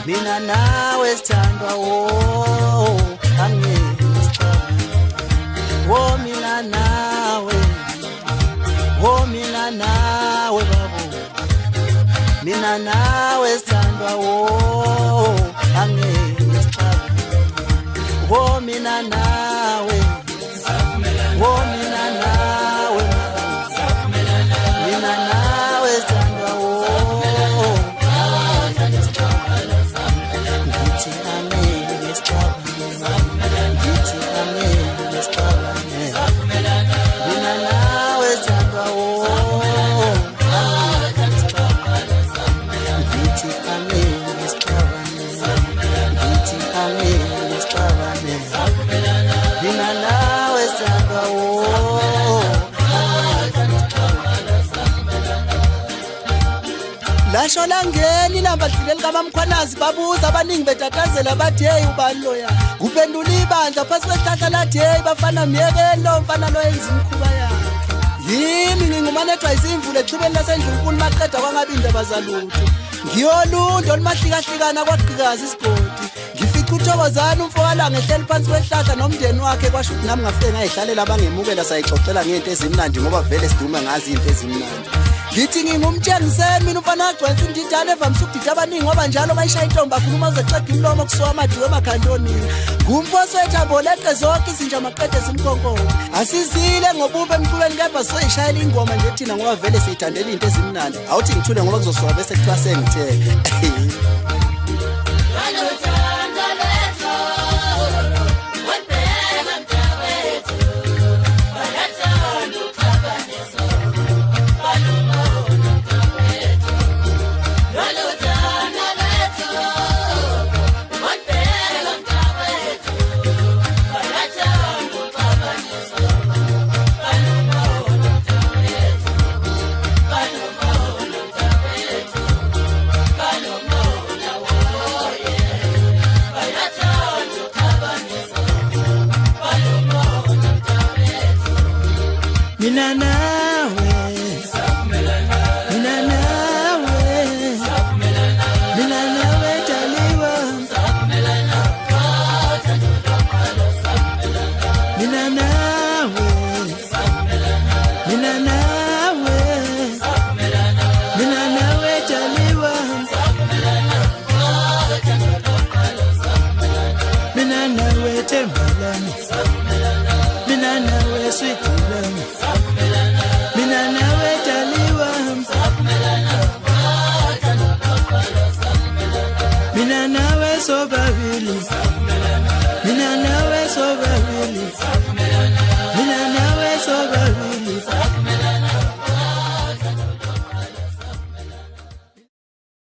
mina nawe sithandwa wo angisixaba wo mina nawe babo mina nawe sithandwa wo angisixaba wo mina nawe Lasho langeni nabadlile likaMamkhwanazi babuza abaningi betatazela bathi hey ubani loya uphendula ibandla phasi kwesihlahla lathi hey bafana myekelo mfana lo yenza imkhuba yakhe yimi ngingumanethwa izimvule echibeni lasendlunkulu maqeda kwangabi indaba zalutho ngiyolundo limahlikahlikana kwaqhikaza isigodi ngifica uThokozana umfokalanga ehleli phansi kwehlahla nomndeni wakhe kwasho ukuthi nami ngafike ngayihlalela bangemukela sayixoxela ngento ezimnandi ngoba vele sidume ngazi into ezimnandi ngithi ngingumtshengiseni mina umfana wagcwensa indidane evamisa ukudida abaningi ngoba njalo bayishaya intombi akhuluma uzeqeda imlomo kusuka amadiwe emakhandonini ngumposi wethambo leqe zonke izinja maqede zimkonkomo asizile ngobube emculweni kepha soyishayela ingoma nje thina ngoba vele siyithandela into ezimnandi awuthi ngithule ngoba kuzosuka bese kuthiwa sengithe Mina nawe taliwa mina nawe taliwa mina nawe tembalani mina nawe sweetilani mina nawe taliwa mina nawe sobabili